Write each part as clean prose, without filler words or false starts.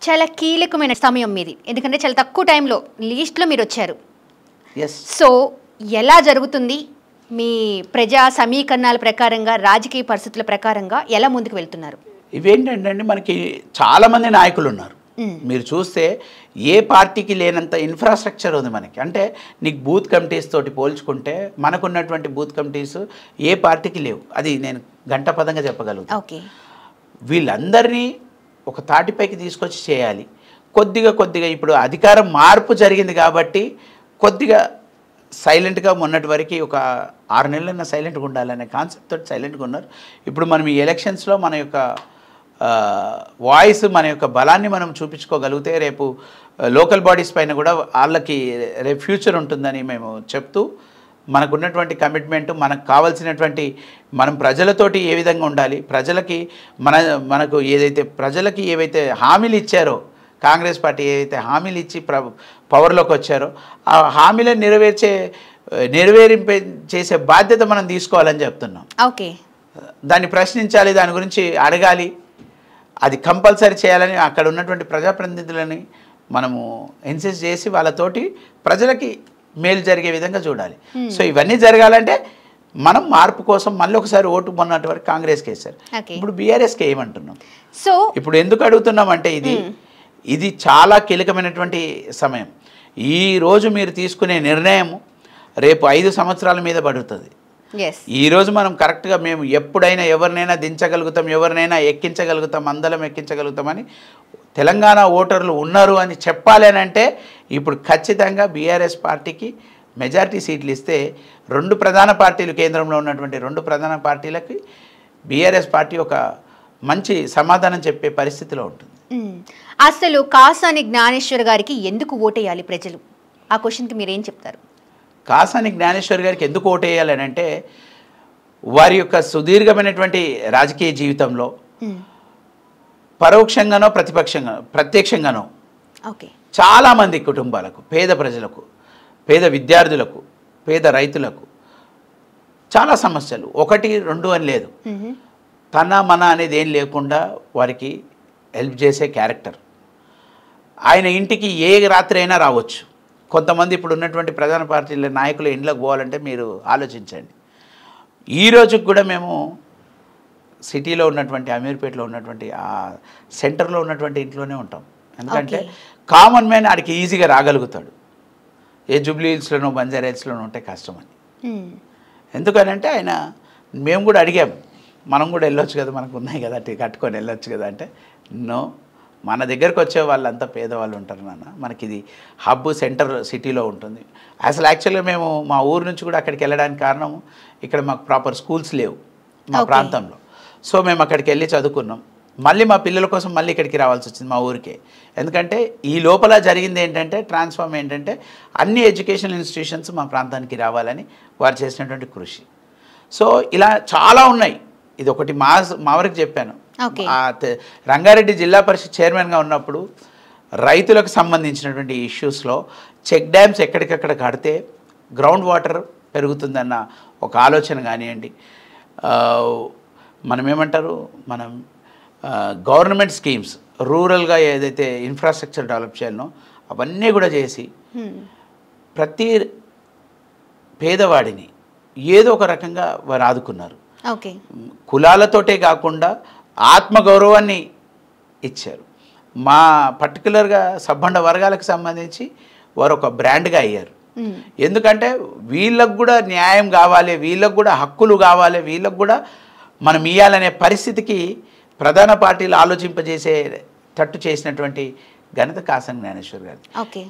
చాలా కీలకమైన సమయం మీది, ఎందుకంటే చాలా తక్కువ టైంలో లీస్ట్లో మీరు వచ్చారు. ఎస్. సో ఎలా జరుగుతుంది మీ ప్రజా సమీకరణాల ప్రకారంగా, రాజకీయ పరిస్థితుల ప్రకారంగా ఎలా ముందుకు వెళ్తున్నారు? ఇవేంటంటే మనకి చాలామంది నాయకులు ఉన్నారు. మీరు చూస్తే ఏ పార్టీకి లేనంత ఇన్ఫ్రాస్ట్రక్చర్ ఉంది మనకి. అంటే నీకు బూత్ కమిటీస్ తోటి పోల్చుకుంటే మనకున్నటువంటి బూత్ కమిటీస్ ఏ పార్టీకి లేవు. అది నేను గంటపదంగా చెప్పగలుగుతాను. ఓకే. వీళ్ళందరినీ ఒక తాటిపైకి తీసుకొచ్చి చేయాలి. కొద్దిగా ఇప్పుడు అధికారం మార్పు జరిగింది కాబట్టి కొద్దిగా సైలెంట్గా మొన్నటి వరకు ఒక 6 నెలలైనా సైలెంట్గా ఉండాలనే కాన్సెప్ట్ తోటి సైలెంట్గా ఉన్నారు. ఇప్పుడు మనం ఈ ఎలక్షన్స్లో మన యొక్క వాయిస్, మన యొక్క బలాన్ని మనం చూపించుకోగలిగితే రేపు లోకల్ బాడీస్ పైన కూడా వాళ్ళకి రేపు ఫ్యూచర్ ఉంటుందని మేము చెప్తూ, మనకున్నటువంటి కమిట్మెంట్, మనకు కావాల్సినటువంటి మనం ప్రజలతోటి ఏ విధంగా ఉండాలి, ప్రజలకి మనకు ప్రజలకి ఏవైతే హామీలు ఇచ్చారో, కాంగ్రెస్ పార్టీ ఏవైతే హామీలు ఇచ్చి పవర్లోకి వచ్చారో ఆ హామీలను చేసే బాధ్యత మనం తీసుకోవాలని చెప్తున్నాం. ఓకే. దాన్ని ప్రశ్నించాలి, దాని గురించి అడగాలి, అది కంపల్సరీ చేయాలని అక్కడ ఉన్నటువంటి ప్రజాప్రతినిధులని మనము ఇన్సిస్ట్ చేసి వాళ్ళతోటి ప్రజలకి మేలు జరిగే విధంగా చూడాలి. సో ఇవన్నీ జరగాలంటే మనం మార్పు కోసం మళ్ళీ ఒకసారి ఓటు మొన్నటి వరకు కాంగ్రెస్కి వేశారు, ఇప్పుడు బీఆర్ఎస్కి వేయమంటున్నాం. సో ఇప్పుడు ఎందుకు అడుగుతున్నామంటే ఇది చాలా కీలకమైనటువంటి సమయం. ఈరోజు మీరు తీసుకునే నిర్ణయం రేపు 5 సంవత్సరాల మీద పడుతుంది. ఈరోజు మనం కరెక్ట్గా మేము ఎప్పుడైనా ఎవరినైనా దించగలుగుతాం, ఎవరినైనా ఎక్కించగలుగుతాం, అందలం ఎక్కించగలుగుతామని తెలంగాణ ఓటర్లు ఉన్నారు అని చెప్పాలి అని అంటే ఇప్పుడు ఖచ్చితంగా బీఆర్ఎస్ పార్టీకి మెజారిటీ సీట్లు ఇస్తే 2 ప్రధాన పార్టీలు, కేంద్రంలో ఉన్నటువంటి 2 ప్రధాన పార్టీలకి బీఆర్ఎస్ పార్టీ ఒక మంచి సమాధానం చెప్పే పరిస్థితిలో ఉంటుంది. అసలు కాసాని జ్ఞానేశ్వర్ గారికి ఎందుకు ఓటేయాలి ప్రజలు? ఆ క్వశ్చన్కి మీరేం చెప్తారు? కాసాని జ్ఞానేశ్వర్ గారికి ఎందుకు ఓటేయాలని అంటే వారి యొక్క సుదీర్ఘమైనటువంటి రాజకీయ జీవితంలో పరోక్షంగానో ప్రత్యక్షంగానో చాలామంది కుటుంబాలకు, పేద ప్రజలకు, పేద విద్యార్థులకు, పేద రైతులకు చాలా సమస్యలు, 1, 2 అని లేదు, తన మన అనేది ఏం లేకుండా వారికి హెల్ప్ చేసే క్యారెక్టర్. ఆయన ఇంటికి ఏ రాత్రి అయినా రావచ్చు. కొంతమంది ఇప్పుడు ఉన్నటువంటి ప్రధాన పార్టీల నాయకులు ఇంట్లోకి పోవాలంటే మీరు ఆలోచించండి. ఈ రోజుకి కూడా మేము సిటీలో ఉన్నటువంటి అమీర్పేటలో ఉన్నటువంటి ఆ సెంటర్లో ఉన్నటువంటి ఇంట్లోనే ఉంటాం. ఎందుకంటే కామన్ మ్యాన్ ఆడికి ఈజీగా రాగలుగుతాడు. ఏ జూబ్లీ హిల్స్లోనో బంజారా హిల్స్లోనో ఉంటే కష్టమని. ఎందుకనంటే ఆయన, మేము కూడా అడిగాము, మనం కూడా వెళ్ళొచ్చు కదా, మనకు ఉన్నాయి కదా, కట్టుకొని వెళ్ళొచ్చు కదా అంటే, నో, మన దగ్గరకు వచ్చే వాళ్ళంతా పేదవాళ్ళు ఉంటారు నాన్న, మనకి ఇది హబ్ సెంటర్ సిటీలో ఉంటుంది. అసలు యాక్చువల్గా మేము మా ఊరు నుంచి కూడా అక్కడికి వెళ్ళడానికి కారణం, ఇక్కడ మాకు ప్రాపర్ స్కూల్స్ లేవు మా ప్రాంతంలో. సో మేము అక్కడికి వెళ్ళి చదువుకున్నాం. మళ్ళీ మా పిల్లల కోసం మళ్ళీ ఇక్కడికి రావాల్సి వచ్చింది మా ఊరికే. ఎందుకంటే ఈ లోపల జరిగింది ఏంటంటే ట్రాన్స్ఫార్మ్ ఏంటంటే అన్ని ఎడ్యుకేషనల్ ఇన్స్టిట్యూషన్స్ మా ప్రాంతానికి రావాలని వారు చేసినటువంటి కృషి. సో ఇలా చాలా ఉన్నాయి. ఇది ఒకటి మా వరకు చెప్పాను. రంగారెడ్డి జిల్లా పరిషత్ చైర్మన్గా ఉన్నప్పుడు రైతులకు సంబంధించినటువంటి ఇష్యూస్లో చెక్ డ్యామ్స్ ఎక్కడికక్కడ కడితే గ్రౌండ్ వాటర్ పెరుగుతుందన్న ఒక ఆలోచన కానివ్వండి, మనం గవర్నమెంట్ స్కీమ్స్ రూరల్గా ఏదైతే ఇన్ఫ్రాస్ట్రక్చర్ డెవలప్ చేయాలనో అవన్నీ కూడా చేసి ప్రతి పేదవాడిని ఏదో ఒక రకంగా వారు ఆదుకున్నారు. కులాలతోటే కాకుండా ఆత్మగౌరవాన్ని ఇచ్చారు. మా పర్టికులర్గా సబ్బండ వర్గాలకు సంబంధించి వారు ఒక బ్రాండ్గా అయ్యారు. ఎందుకంటే వీళ్ళకు కూడా న్యాయం కావాలి, వీళ్ళకు కూడా హక్కులు కావాలి, వీళ్ళకు కూడా మనం ఇవ్వాలనే పరిస్థితికి ప్రధాన పార్టీలు ఆలోచింపజేసేటట్టు చేసినటువంటి ఘనత కాసాని జ్ఞానేశ్వర్ గారు.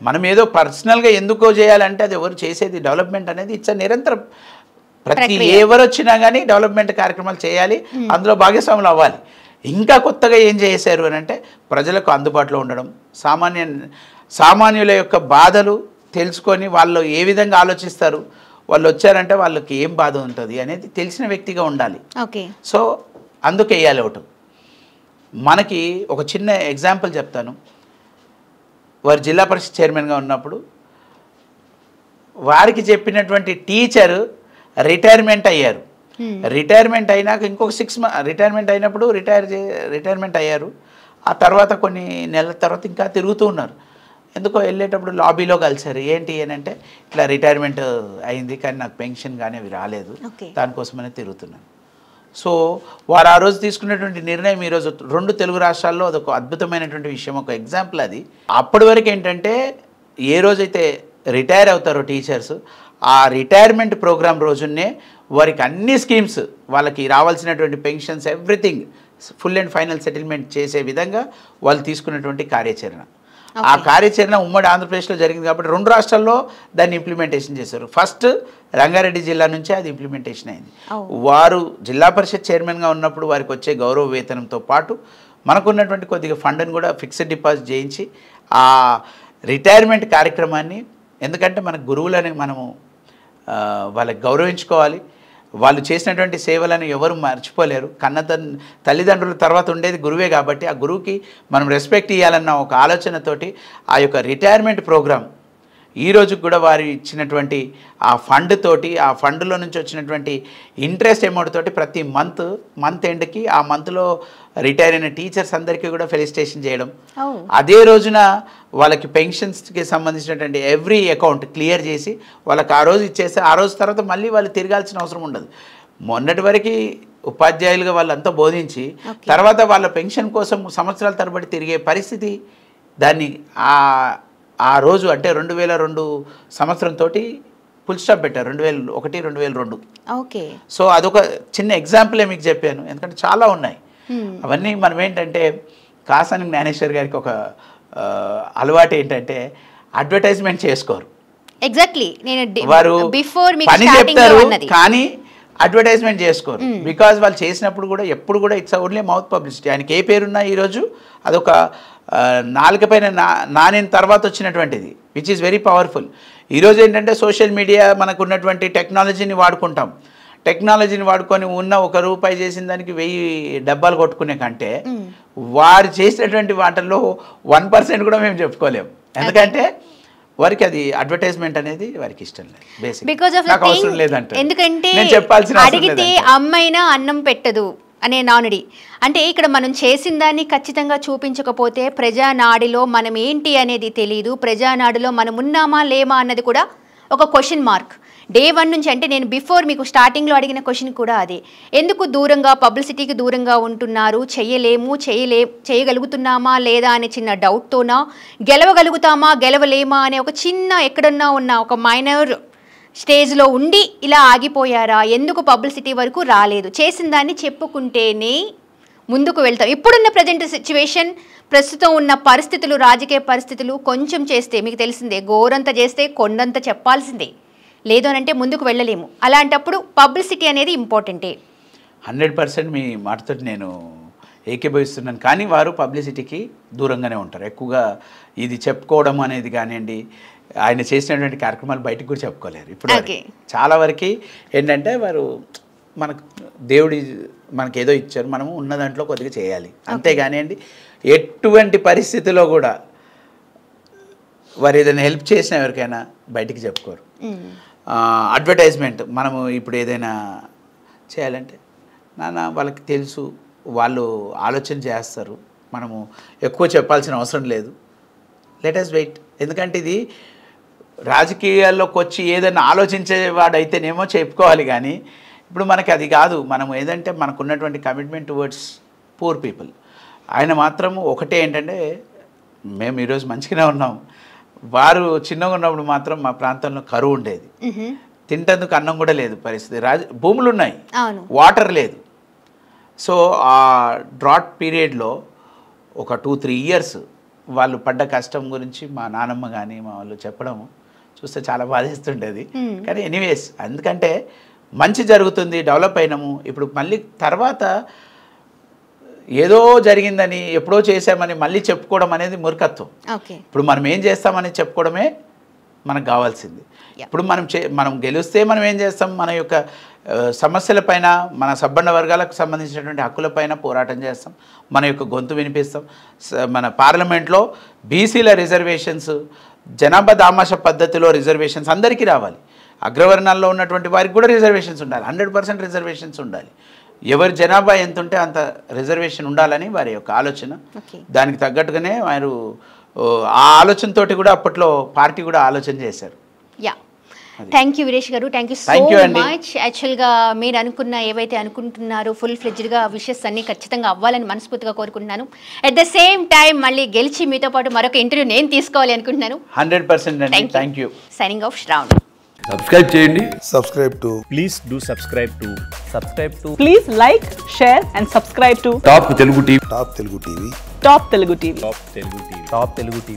మనం ఏదో పర్సనల్గా ఎందుకో చేయాలంటే అది ఎవరు చేసేది డెవలప్మెంట్ అనేది ఇట్స్ నిరంతరం. ప్రతి ఎవరు వచ్చినా కానీ డెవలప్మెంట్ కార్యక్రమాలు చేయాలి, అందులో భాగస్వాములు అవ్వాలి. ఇంకా కొత్తగా ఏం చేశారు అని అంటే ప్రజలకు అందుబాటులో ఉండడం, సామాన్యుల యొక్క బాధలు తెలుసుకొని వాళ్ళు ఏ విధంగా ఆలోచిస్తారు, వాళ్ళు వచ్చారంటే వాళ్ళకి ఏం బాధ ఉంటుంది అనేది తెలిసిన వ్యక్తిగా ఉండాలి. సో అందుకే వేయాలి ఓటు. మనకి ఒక చిన్న ఎగ్జాంపుల్ చెప్తాను. వారు జిల్లా పరిషత్ చైర్మన్గా ఉన్నప్పుడు వారికి చెప్పినటువంటి టీచరు రిటైర్మెంట్ అయ్యారు. రిటైర్మెంట్ అయినాక ఇంకొక 6 months రిటైర్మెంట్ అయినప్పుడు రిటైర్మెంట్ అయ్యారు. ఆ తర్వాత కొన్ని నెలల తర్వాత ఇంకా తిరుగుతూ ఉన్నారు. ఎందుకో వెళ్ళేటప్పుడు లాబీలో కలిసారు. ఏంటి అని అంటే ఇట్లా రిటైర్మెంట్ అయింది కానీ నాకు పెన్షన్ కానీ అవి రాలేదు, దానికోసమనే తిరుగుతున్నాను. సో వారు ఆ రోజు తీసుకున్నటువంటి నిర్ణయం ఈరోజు 2 తెలుగు రాష్ట్రాల్లో అదొక అద్భుతమైనటువంటి విషయం, ఒక ఎగ్జాంపుల్ అది. అప్పటి వరకు ఏంటంటే ఏ రోజైతే రిటైర్ అవుతారో టీచర్స్, ఆ రిటైర్మెంట్ ప్రోగ్రామ్ రోజునే వారికి అన్ని స్కీమ్స్, వాళ్ళకి రావాల్సినటువంటి pensions, everything full and final settlement చేసే విధంగా వాళ్ళు తీసుకున్నటువంటి కార్యాచరణ. ఆ కార్యాచరణ ఉమ్మడి ఆంధ్రప్రదేశ్లో జరిగింది కాబట్టి 2 రాష్ట్రాల్లో దాన్ని ఇంప్లిమెంటేషన్ చేశారు. ఫస్ట్ రంగారెడ్డి జిల్లా నుంచే అది ఇంప్లిమెంటేషన్ అయింది. వారు జిల్లా పరిషత్ చైర్మన్గా ఉన్నప్పుడు వారికి వచ్చే గౌరవ వేతనంతో పాటు మనకున్నటువంటి కొద్దిగా ఫండ్ని కూడా ఫిక్స్డ్ డిపాజిట్ చేయించి ఆ రిటైర్మెంట్ కార్యక్రమాన్ని, ఎందుకంటే మన గురువులని మనము వాళ్ళకి గౌరవించుకోవాలి, వాళ్ళు చేసినటువంటి సేవలను ఎవరు మర్చిపోలేరు. తల్లిదండ్రుల తర్వాత ఉండేది గురువే కాబట్టి ఆ గురువుకి మనం రెస్పెక్ట్ ఇవ్వాలన్న ఒక ఆలోచనతోటి ఆ యొక్క రిటైర్మెంట్ ప్రోగ్రాం ఈ రోజు కూడా వారు ఇచ్చినటువంటి ఆ ఫండ్ తోటి, ఆ ఫండ్లో నుంచి వచ్చినటువంటి ఇంట్రెస్ట్ అమౌంట్ తోటి ప్రతి మంత్ ఎండ్కి ఆ మంత్లో రిటైర్ అయిన టీచర్స్ అందరికీ కూడా ఫెలిసిటేషన్ చేయడం, అదే రోజున వాళ్ళకి పెన్షన్స్కి సంబంధించినటువంటి ఎవ్రీ అకౌంట్ క్లియర్ చేసి వాళ్ళకి ఆ రోజు ఇచ్చేస్తే ఆ రోజు తర్వాత మళ్ళీ వాళ్ళు తిరగాల్సిన అవసరం ఉండదు. మొన్నటి వరకు ఉపాధ్యాయులుగా వాళ్ళంతా బోధించి తర్వాత వాళ్ళ పెన్షన్ కోసం సంవత్సరాల తరబడి తిరిగే పరిస్థితి, దాన్ని ఆ రోజు అంటే 2002 సంవత్సరంతో ఫుల్ స్టాప్ పెట్టారు, 2001, 2002. ఓకే. సో అదొక చిన్న ఎగ్జాంపులే మీకు చెప్పాను, ఎందుకంటే చాలా ఉన్నాయి. అవన్నీ మనం ఏంటంటే కాసాని జ్ఞానేశ్వర్ గారికి ఒక అలవాటు ఏంటంటే అడ్వర్టైజ్మెంట్ చేసుకోరు. ఎగ్జాక్ట్లీ, వారు పని చెప్తారు కానీ అడ్వర్టైజ్మెంట్ చేసుకోరు. బికాజ్ వాళ్ళు చేసినప్పుడు కూడా ఎప్పుడు కూడా ఇట్స్ ఓన్లీ మౌత్ పబ్లిసిటీ. ఆయనకి ఏ పేరున్నా ఈరోజు అదొక నాలుక పైన నానిన తర్వాత వచ్చినటువంటిది, విచ్ ఈజ్ వెరీ పవర్ఫుల్. ఈరోజు ఏంటంటే సోషల్ మీడియా మనకు ఉన్నటువంటి టెక్నాలజీని వాడుకుంటాం. టెక్నాలజీని వాడుకొని ఉన్న ₹1 చేసిన దానికి 1000 డబ్బాలు కొట్టుకునే కంటే వారు చేసినటువంటి వాటిల్లో 1% కూడా మేము చెప్పుకోలేము. ఎందుకంటే వారికి అది అడ్వర్టైజ్మెంట్ అనేది వారికి ఇష్టం లేదు, బేసిక్ నాకు అవసరం లేదంటే. ఎందుకంటే నేను చెప్పాల్సిన అడిగితే అమ్మైనా అన్నం పెట్టదు అనే నానుడి. అంటే ఇక్కడ మనం చేసిన దాన్ని ఖచ్చితంగా చూపించకపోతే ప్రజానాడిలో మనం ఏంటి అనేది తెలియదు, ప్రజానాడిలో మనం ఉన్నామా లేమా అన్నది కూడా ఒక క్వశ్చన్ మార్క్. డే 1 నుంచి, అంటే నేను బిఫోర్ మీకు స్టార్టింగ్లో అడిగిన క్వశ్చన్ కూడా అదే, ఎందుకు దూరంగా పబ్లిసిటీకి దూరంగా ఉంటున్నారు, చేయగలుగుతున్నామా లేదా అనే చిన్న డౌట్తోనా, గెలవగలుగుతామా గెలవలేమా అనే ఒక చిన్న ఎక్కడన్నా ఉన్న ఒక మైనర్ స్టేజ్లో ఉండి ఇలా ఆగిపోయారా, ఎందుకు పబ్లిసిటీ వరకు రాలేదు, చేసిన దాన్ని చెప్పుకుంటేనే ముందుకు వెళ్తాం. ఇప్పుడున్న ప్రజెంట్ సిచ్యువేషన్, ప్రస్తుతం ఉన్న పరిస్థితులు, రాజకీయ పరిస్థితులు, కొంచెం చేస్తే మీకు తెలిసిందే, గోరంత చేస్తే కొండంత చెప్పాల్సిందే, లేదు అని అంటే ముందుకు వెళ్ళలేము. అలాంటప్పుడు పబ్లిసిటీ అనేది ఇంపార్టెంటే. 100% మీ మాటతో నేను ఏకీభవిస్తున్నాను. కానీ వారు పబ్లిసిటీకి దూరంగానే ఉంటారు ఎక్కువగా. ఇది చెప్పుకోవడం అనేది కానివ్వండి, ఆయన చేసినటువంటి కార్యక్రమాలు బయటకు కూడా చెప్పుకోలేరు. ఇప్పుడు చాలా వరకు ఏంటంటే వారు మనకు దేవుడి మనకి ఏదో ఇచ్చారు, మనము ఉన్న దాంట్లో కొద్దిగా చేయాలి అంతేగానివ్వండి. ఎటువంటి పరిస్థితిలో కూడా వారు ఏదైనా హెల్ప్ చేసినా ఎవరికైనా బయటికి చెప్పుకోరు. అడ్వర్టైజ్మెంట్ మనము ఇప్పుడు ఏదైనా చేయాలంటే వాళ్ళకి తెలుసు, వాళ్ళు ఆలోచన చేస్తారు, మనము ఎక్కువ చెప్పాల్సిన అవసరం లేదు, లెట్ us వెయిట్. ఎందుకంటే ఇది రాజకీయాల్లోకి వచ్చి ఏదైనా ఆలోచించేవాడైతేనేమో చెప్పుకోవాలి, కానీ ఇప్పుడు మనకి అది కాదు. మనం ఏదంటే మనకున్నటువంటి కమిట్మెంట్ టువర్డ్స్ పూర్ పీపుల్. ఆయన మాత్రం ఒకటే ఏంటంటే, మేము ఈరోజు మంచిగానే ఉన్నాం, వారు చిన్నగా ఉన్నప్పుడు మాత్రం మా ప్రాంతంలో కరువు ఉండేది, తింటందుకు అన్నం కూడా లేదు పరిస్థితి, భూములు ఉన్నాయి, వాటర్ లేదు. సో ఆ డ్రాట్ పీరియడ్లో ఒక 2-3 ఇయర్స్ వాళ్ళు పడ్డ కష్టం గురించి మా నానమ్మ కానీ మా వాళ్ళు చెప్పడం చూస్తే చాలా బాధిస్తుండేది. కానీ ఎనీవేస్, ఎందుకంటే మంచి జరుగుతుంది, డెవలప్ అయినాము. ఇప్పుడు మళ్ళీ తర్వాత ఏదో జరిగిందని, ఎప్పుడో చేసామని మళ్ళీ చెప్పుకోవడం అనేది మూర్ఖత్వం. ఇప్పుడు మనం ఏం చేస్తామని చెప్పుకోవడమే మనకు కావాల్సింది. ఇప్పుడు మనం గెలిస్తే మనం ఏం చేస్తాం, మన యొక్క సమస్యలపైన, మన సబ్బండ వర్గాలకు సంబంధించినటువంటి హక్కులపైన పోరాటం చేస్తాం, మన యొక్క గొంతు వినిపిస్తాం. మన పార్లమెంట్లో బీసీల రిజర్వేషన్స్, జనాభా దామాష పద్ధతిలో రిజర్వేషన్స్ అందరికీ రావాలి. అగ్రవర్ణాల్లో ఉన్నటువంటి వారికి కూడా రిజర్వేషన్స్ ఉండాలి, 100% రిజర్వేషన్స్ ఉండాలి. ఎవరి జనాభా ఎంత ఉంటే అంత రిజర్వేషన్ ఉండాలని వారి యొక్క ఆలోచన. దానికి తగ్గట్టుగానే వారు ఆ ఆలోచనతోటి కూడా అప్పట్లో పార్టీ కూడా ఆలోచన చేశారు. యా, థ్యాంక్ యూ వీరేష్ గారు, థ్యాంక్ యూ సో మచ్. యాక్చువల్గా మీరు అనుకున్న ఏవైతే అనుకుంటున్నారో ఫుల్ ఫ్లెడ్జ్డ్గా విషెస్ అన్నీ ఖచ్చితంగా అవ్వాలని మనస్ఫూర్తిగా కోరుకుంటున్నాను. అట్ ద సేమ్ టైం మళ్ళీ గెలిచి మీతో పాటు మరొక ఇంటర్వ్యూ నేను తీసుకోవాలి అనుకుంటున్నాను. 100% అండి. Thank you. Signing off Sravani. Subscribe చేయండి. Please do subscribe to. Please like, share and subscribe to top Telugu TV. Top Telugu TV. Top Telugu TV.